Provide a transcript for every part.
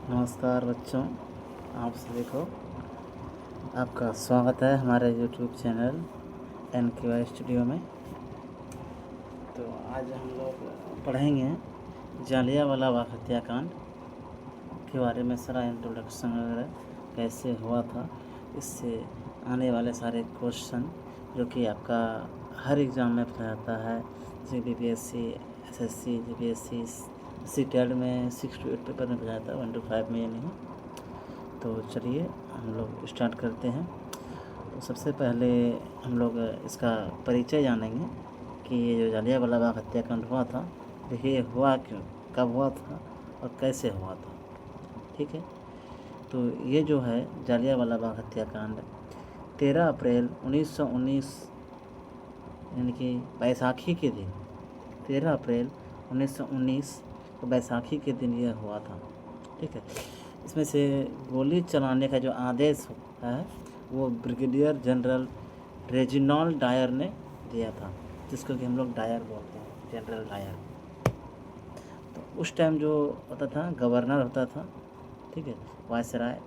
नमस्कार बच्चों, आप सभी को आपका स्वागत है हमारे यूट्यूब चैनल NQI स्टूडियो में। तो आज हम लोग पढ़ेंगे जालियांवाला बाग हत्याकांड के बारे में, सारा इंट्रोडक्शन वगैरह कैसे हुआ था, इससे आने वाले सारे क्वेश्चन जो कि आपका हर एग्ज़ाम में पूछा जाता है, जैसे BPSC, SSC, GPSC, CTET में 6 to 8 पेपर में पूछा जाता है, 1 to 5 में ये नहीं। तो चलिए हम लोग स्टार्ट करते हैं। तो सबसे पहले हम लोग इसका परिचय जानेंगे कि ये जो जालियांवाला बाग हत्याकांड हुआ था, देखिए हुआ क्यों, कब हुआ था और कैसे हुआ था। ठीक है, तो ये जो है जालियांवाला बाग हत्याकांड 13 अप्रैल 1919 यानी कि बैसाखी के दिन, 13 अप्रैल 1919 को बैसाखी के दिन यह हुआ था। ठीक है, इसमें से गोली चलाने का जो आदेश है वो ब्रिगेडियर जनरल रेजिनाल्ड डायर ने दिया था, जिसको कि हम लोग डायर बोलते हैं, जनरल डायर। तो उस टाइम जो होता था गवर्नर होता था, ठीक है, वायसराय।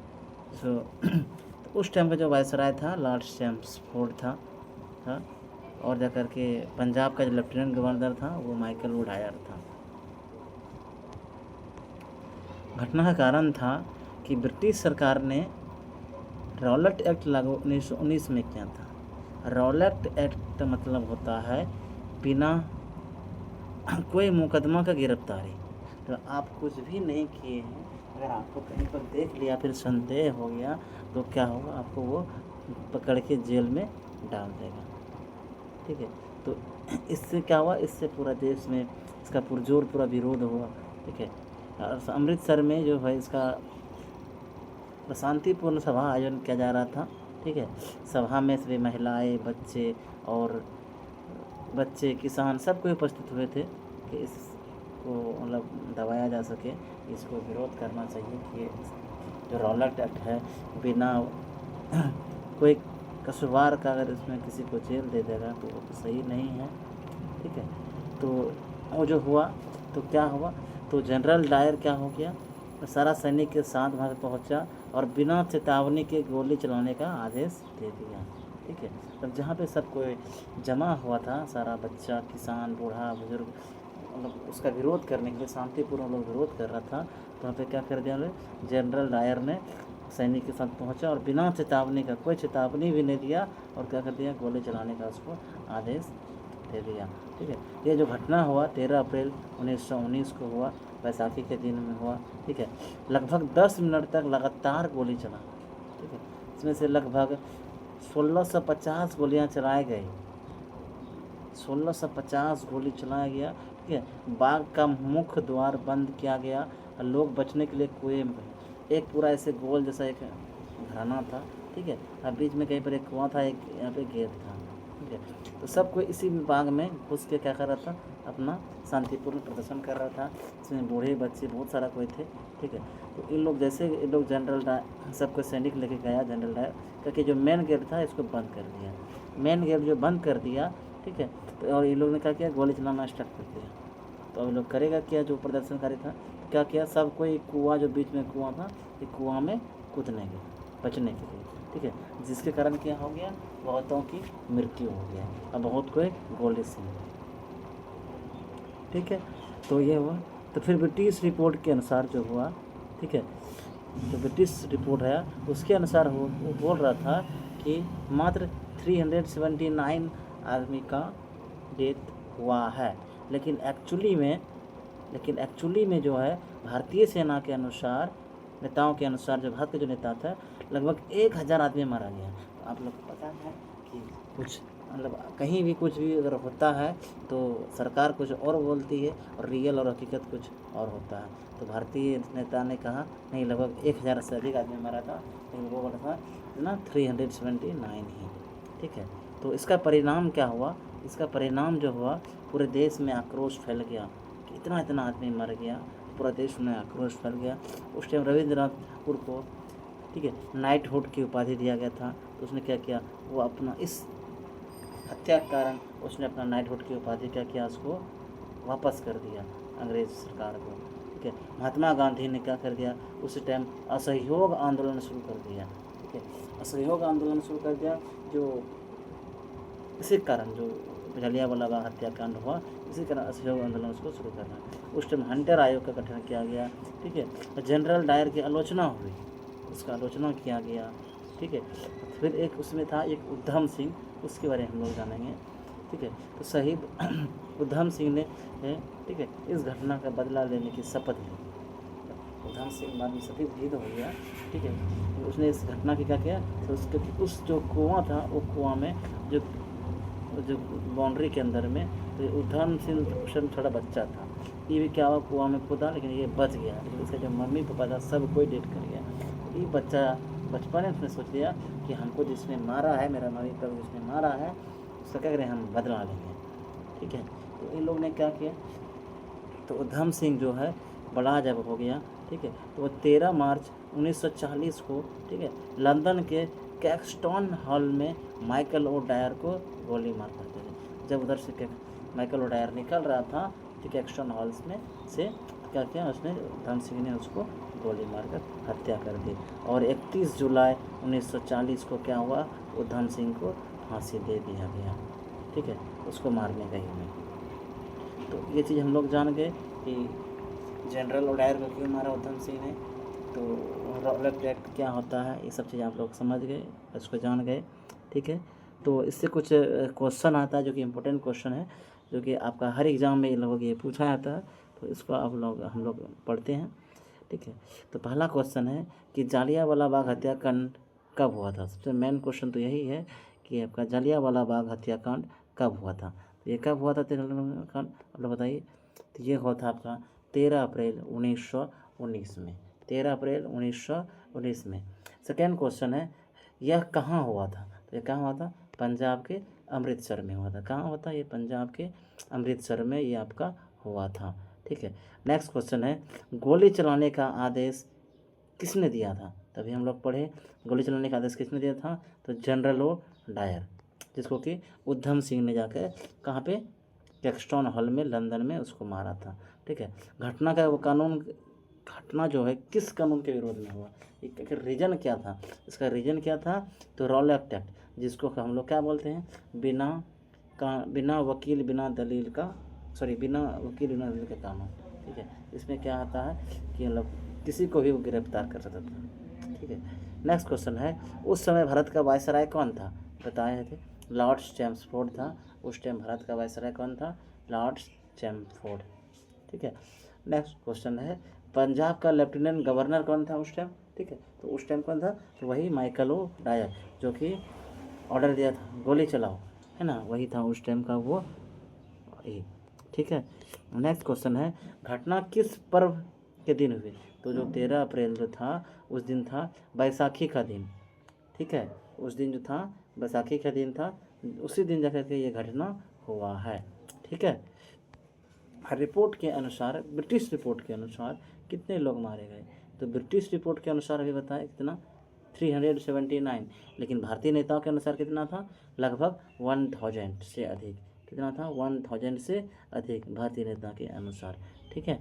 तो उस टाइम का जो वायसराय था लॉर्ड चैम्सफोर्ड था और जाकर के पंजाब का जो लेफ्टिनेंट गवर्नर था वो माइकल वो डायर था। घटना का कारण था कि ब्रिटिश सरकार ने रॉलेट एक्ट लागू 1919 में किया था। रॉलेट एक्ट मतलब होता है बिना कोई मुकदमा का गिरफ्तारी। तो आप कुछ भी नहीं किए हैं, अगर आपको कहीं पर देख लिया फिर संदेह हो गया तो क्या होगा, आपको वो पकड़ के जेल में डाल देगा। ठीक है, तो इससे क्या हुआ, इससे पूरा देश में इसका पुरजोर पूरा विरोध हुआ। ठीक है, और अमृतसर में जो है इसका शांतिपूर्ण सभा आयोजन किया जा रहा था। ठीक है, सभा में सभी महिलाएं, बच्चे किसान सब कोई उपस्थित हुए थे कि इसको मतलब दबाया जा सके, इसको विरोध करना चाहिए कि जो रॉलेट एक्ट है बिना कोई कसूरवार का अगर इसमें किसी को जेल दे देगा तो वो तो सही नहीं है। ठीक है, तो वो जो हुआ तो क्या हुआ, तो जनरल डायर क्या हो गया, सारा सैनिक के साथ वहाँ पे पहुँचा और बिना चेतावनी के गोली चलाने का आदेश दे दिया। ठीक है, तब जहाँ पे सब कोई जमा हुआ था, सारा बच्चा, किसान, बूढ़ा, बुजुर्ग, मतलब उसका विरोध करने के लिए शांतिपूर्ण लोग विरोध कर रहा था, तो वहाँ पे क्या कर दिया, जनरल डायर ने सैनिक के साथ पहुंचा और बिना चेतावनी का, कोई चेतावनी भी नहीं दिया, और क्या कर दिया, गोली चलाने का उसको आदेश दे दिया। ठीक है, ये जो घटना हुआ 13 अप्रैल 1919 को हुआ, बैसाखी के दिन में हुआ। ठीक है, लगभग 10 मिनट तक लगातार गोली चला। ठीक है, इसमें से लगभग 1650 गोलियां चलाई गई, 1650 गोली चलाया गया। ठीक है, बाग का मुख्य द्वार बंद किया गया, लोग बचने के लिए कुएं में गए। एक पूरा ऐसे गोल जैसा एक घराना था। ठीक है, और बीच में कहीं पर एक कुआं था, एक यहाँ पे गेट था। ठीक है, तो सब कोई इसी बाग में घुस के क्या कर रहा था, अपना शांतिपूर्ण प्रदर्शन कर रहा था। इसमें बूढ़े बच्चे बहुत सारा कोई थे। ठीक है, तो इन लोग जैसे इन लोग जनरल डायर सबको सैनिक लेके गया, जनरल डायर करके जो मेन गेट था इसको बंद कर दिया। मेन गेट जो बंद कर दिया, ठीक है, तो और ये लोग ने क्या किया, गोली चलाना स्टार्ट कर दिया। तो अब लोग करेगा क्या, जो प्रदर्शनकारी था क्या किया, सब कोई कुआं, जो बीच में कुआं था, ये कुआं में कूदने गए बचने के लिए। ठीक है, जिसके कारण क्या हो गया, बहुतों की मृत्यु हो गया और बहुत कोई गोली से। ठीक है, तो ये हुआ। तो फिर ब्रिटिश रिपोर्ट के अनुसार जो हुआ, ठीक है, तो ब्रिटिश रिपोर्ट है उसके अनुसार वो बोल रहा था कि मात्र 379 आदमी का डेथ हुआ है, लेकिन एक्चुअली में जो है भारतीय सेना के अनुसार, नेताओं के अनुसार, जो भारत के जो नेता था, लगभग 1000 आदमी मारा गया। तो आप लोग को पता है कि कुछ मतलब कहीं भी कुछ भी अगर होता है तो सरकार कुछ और बोलती है और रियल और हकीकत कुछ और होता है। तो भारतीय नेता ने कहा नहीं, लगभग 1000 से अधिक आदमी मारा था, लेकिन वो बोला था ना 379 ही। ठीक है, तो इसका परिणाम क्या हुआ, इसका परिणाम जो हुआ, पूरे देश में आक्रोश फैल गया कि इतना इतना आदमी मर गया, पूरा देश में आक्रोश फैल गया। उस टाइम रविंद्रनाथ ठाकुर को, ठीक है, नाइटहुड की उपाधि दिया गया था। तो उसने क्या किया, वो अपना इस हत्या के कारण उसने अपना नाइटहुड की उपाधि क्या किया, उसको वापस कर दिया अंग्रेज सरकार को। ठीक है। महात्मा गांधी ने क्या कर दिया, उस टाइम असहयोग आंदोलन शुरू कर दिया, ठीक है। असहयोग आंदोलन शुरू कर दिया, जो इसी कारण जो जलियांवाला बाग हत्याकांड हुआ, इसी कारण असहयोग आंदोलन उसको शुरू करना। उस टाइम हंटर आयोग का गठन किया गया, ठीक है। जनरल डायर की आलोचना हुई, उसका आलोचना किया गया, ठीक है। फिर एक उसमें था एक उधम सिंह, उसके बारे में हम लोग जानेंगे, ठीक है। तो शहीद उधम सिंह ने, ठीक है, इस घटना का बदला लेने की शपथ ली। उधम सिंह बाद में शहीद हो गया, ठीक है। तो उसने इस घटना की क्या किया, तो उसके उस जो कुआं था, वो कुआं में जो जो बाउंड्री के अंदर में, तो उधम सिंह उस टाइम छोटा बच्चा था, ये भी क्या हुआ, कुआं में कूदा, लेकिन ये बच गया। लेकिन इसका जो मम्मी पापा था सब कोई डेट कर गया। ये बच्चा बचपन में उसने सोच लिया कि हमको जिसने मारा है, मेरा मम्मी पापा जिसने मारा है, उसका क्या करें, हम बदला लेंगे, ठीक है। तो इन लोग ने क्या किया, तो उधम सिंह जो है बड़ा जब हो गया, ठीक है, तो वो 13 मार्च 1940 को, ठीक है, लंदन के कैक्सटन हॉल में माइकल ओ डायर को गोली मार करते थे। जब उधर से माइकल ओ डायर निकल रहा था, तो कैक्सटन हॉल्स में से क्या किया उसने, उधम सिंह ने उसको गोली मारकर हत्या कर दी। और 31 जुलाई 1940 को क्या हुआ, उधम सिंह को फांसी दे दिया गया, ठीक है, उसको मारने का ही में। तो ये चीज़ हम लोग जान गए कि जनरल ओ डायर को क्यों मारा उधम सिंह ने, तो रॉलेट एक्ट क्या होता है, ये सब चीज़ आप लोग समझ गए, इसको जान गए, ठीक है। तो इससे कुछ क्वेश्चन आता है जो कि इम्पोर्टेंट क्वेश्चन है, जो कि आपका हर एग्ज़ाम में लोग ये पूछा जाता है, तो इसको हम लोग पढ़ते हैं, ठीक है। तो पहला क्वेश्चन है कि जलियांवाला बाग हत्याकांड कब हुआ था। सबसे मेन क्वेश्चन तो यही है कि आपका जलियांवाला बाग हत्याकांड कब हुआ था। तो ये कब हुआ था, मतलब बताइए। तो ये हुआ था आपका 13 अप्रैल 1919 में, 13 अप्रैल 1919 में। सेकेंड क्वेश्चन है यह कहाँ हुआ था। तो ये कहाँ हुआ था, पंजाब के अमृतसर में हुआ था। कहाँ हुआ था, ये पंजाब के अमृतसर में ये आपका हुआ था, ठीक है। नेक्स्ट क्वेश्चन है गोली चलाने का आदेश किसने दिया था। तभी हम लोग पढ़े गोली चलाने का आदेश किसने दिया था, तो जनरल ओ डायर, जिसको कि उधम सिंह ने जाकर कहाँ पे, कैक्सटन हॉल में लंदन में उसको मारा था, ठीक है। घटना का वो घटना जो है किस कानून के विरोध में हुआ, रीजन क्या था, इसका रीजन क्या था, तो रॉलेट एक्ट, जिसको हम लोग क्या बोलते हैं, बिना वकील बिना दलील का कानून, ठीक है। इसमें क्या आता है कि मतलब किसी को भी वो गिरफ्तार कर सकता था, ठीक है। नेक्स्ट क्वेश्चन है उस समय भारत का वायसराय कौन था। बताए थे लॉर्ड चैम्सफोर्ड था। उस टाइम भारत का वायसराय कौन था, लॉर्ड चैम्सफोर्ड, ठीक है। नेक्स्ट क्वेश्चन है पंजाब का लेफ्टिनेंट गवर्नर कौन था उस टाइम, ठीक है। तो उस टाइम कौन था, तो वही माइकल ओ डायर, जो कि ऑर्डर दिया था गोली चलाओ, है ना, वही था उस टाइम का वो, ठीक है। नेक्स्ट क्वेश्चन है घटना किस पर्व के दिन हुई। तो जो 13 अप्रैल जो था उस दिन था बैसाखी का दिन, ठीक है। उस दिन जो था बैसाखी का दिन था, उसी दिन जाकर के ये घटना हुआ है, ठीक है। रिपोर्ट के अनुसार, ब्रिटिश रिपोर्ट के अनुसार कितने लोग मारे गए। तो ब्रिटिश रिपोर्ट के अनुसार अभी बताया कितना, 379, लेकिन भारतीय नेताओं के अनुसार कितना था, लगभग 1000 से अधिक। कितना था, 1000 से अधिक भारतीय नेता के अनुसार, ठीक है।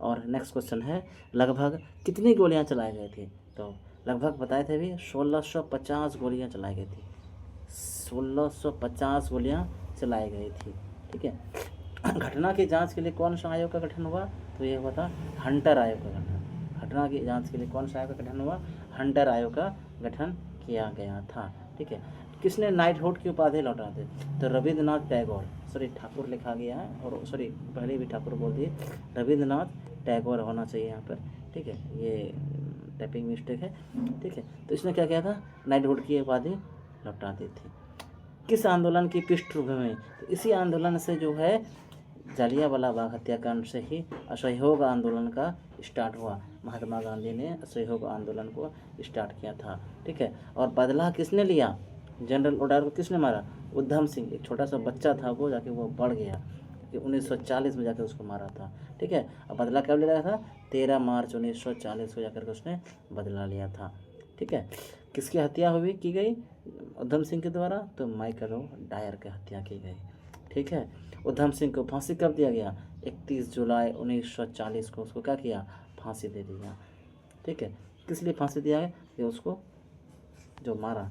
और नेक्स्ट क्वेश्चन है लगभग कितनी गोलियां चलाई गई थी। तो लगभग बताए थे भी 1650 गोलियां चलाई गई थी, 1650 गोलियां चलाई गई थी, ठीक है। घटना की जांच के लिए कौन सा आयोग का गठन हुआ, तो ये हुआ था हंटर आयोग का गठन। घटना की जांच के लिए कौन सा आयोग का गठन हुआ, हंटर आयोग का गठन किया गया था, ठीक है। किसने नाइटहुड की उपाधि लौटा दी, तो रविंद्रनाथ टैगोर, ठाकुर लिखा गया है, और पहले भी ठाकुर बोल दिए, रविंद्रनाथ टैगोर होना चाहिए यहाँ पर, ठीक है। ये टाइपिंग मिस्टेक है, ठीक है। तो इसने क्या किया था, नाइटहुड की उपाधि लौटा दी थी। किस आंदोलन की पृष्ठभूमि, तो इसी आंदोलन से जो है जलियांवाला बाग हत्याकांड से ही असहयोग आंदोलन का स्टार्ट हुआ। महात्मा गांधी ने असहयोग आंदोलन को स्टार्ट किया था, ठीक है। और बदला किसने लिया, जनरल ओ डायर को किसने मारा, उधम सिंह, एक छोटा सा बच्चा था वो, जाके वो बढ़ गया कि 1940 में जाकर उसको मारा था, ठीक है। और बदला कब ले रहा था, 13 मार्च 1940 को जाकर के उसने बदला लिया था, ठीक है। किसकी हत्या हुई की गई, उधम सिंह के द्वारा, तो माइकल ओ डायर की हत्या की गई, ठीक है। उधम सिंह को फांसी कब दिया गया, 31 जुलाई 1940 को उसको क्या किया, फांसी दे दिया। ठीक है, किस लिए फांसी दिया है, कि उसको जो मारा।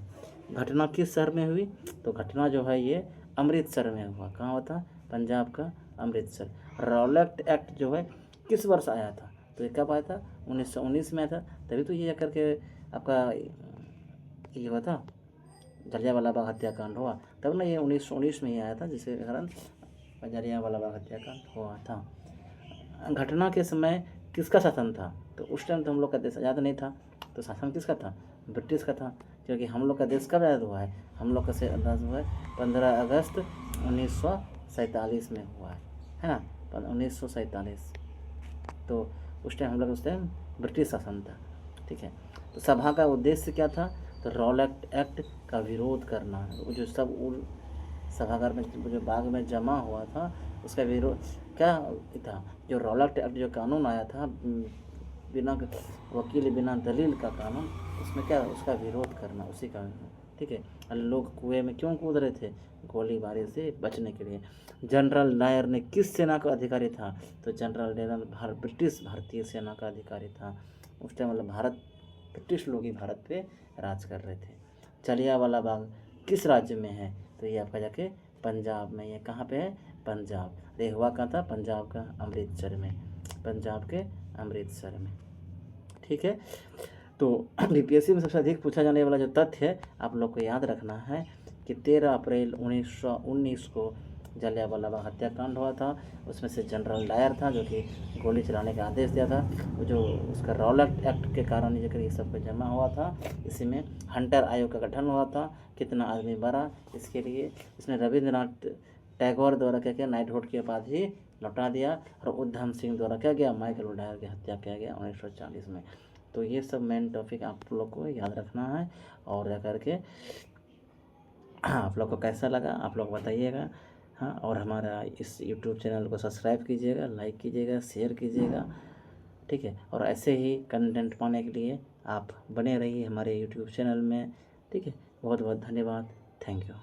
घटना किस शहर में हुई, तो घटना जो है ये अमृतसर में हुआ। कहाँ हुआ था, पंजाब का अमृतसर। रॉलेट एक्ट जो है किस वर्ष आया था, तो ये कब आया था, 1919 में आया था। तभी तो ये करके आपका ये हुआ था, जलियांवाला बाग हत्याकांड हुआ, तब ना ये 1919 में ही आया था, जिसके कारण जलियांवाला बाग हत्याकांड हुआ था। घटना के समय किसका शासन था, तो उस टाइम तो हम लोग का देश आज़ाद नहीं था, तो शासन किसका था, ब्रिटिश का था। क्योंकि हम लोग का देश कब आज़ाद हुआ है, हम लोग का से आज़ाद हुआ है 15 अगस्त 1947 में हुआ है ना, 1947। तो उस टाइम हम लोग, उस टाइम ब्रिटिश शासन था। ठीक है, तो सभा का उद्देश्य क्या था, तो रॉलेट एक्ट का विरोध करना। वो जो सब सभागार में जो बाग में जमा हुआ था, उसका विरोध क्या था, जो रॉलेट एक्ट जो कानून आया था, बिना वकील बिना दलील का कानून, उसमें क्या, उसका विरोध करना, उसी का। ठीक है, लोग कुएं में क्यों कूद रहे थे, गोलीबारी से बचने के लिए। जनरल डायर ने किस सेना का अधिकारी था, तो जनरल डायर ब्रिटिश भारतीय सेना का अधिकारी था। उस टाइम मतलब भारत, ब्रिटिश लोग ही भारत पे राज कर रहे थे। जलियांवाला बाग किस राज्य में है, तो ये आपका जाके पंजाब में। ये कहाँ पे है, पंजाब। ये हुआ कहाँ था, पंजाब का अमृतसर में, पंजाब के अमृतसर में। ठीक है, तो बीपीएससी में सबसे अधिक पूछा जाने वाला जो तथ्य है आप लोग को याद रखना है कि 13 अप्रैल 1919 को जलियांवाला बाग हत्याकांड हुआ था। उसमें से जनरल डायर था जो कि गोली चलाने का आदेश दिया था। जो उसका रॉलेट एक्ट के कारण ये सब जमा हुआ था। इसी में हंटर आयोग का गठन हुआ था। कितना आदमी मरा इसके लिए, इसमें रविंद्रनाथ टैगोर द्वारा क्या किया, नाइटहुड की उपाधि लौटा दिया। और उधम सिंह द्वारा क्या किया, माइकल डायर की हत्या किया गया 1940 में। तो ये सब मेन टॉपिक आप लोग को याद रखना है। और रह करके आप लोग को कैसा लगा आप लोग बताइएगा। हाँ, और हमारा इस यूट्यूब चैनल को सब्सक्राइब कीजिएगा, लाइक कीजिएगा, शेयर कीजिएगा। ठीक है, और ऐसे ही कंटेंट पाने के लिए आप बने रहिए हमारे यूट्यूब चैनल में। ठीक है, बहुत बहुत धन्यवाद, थैंक यू।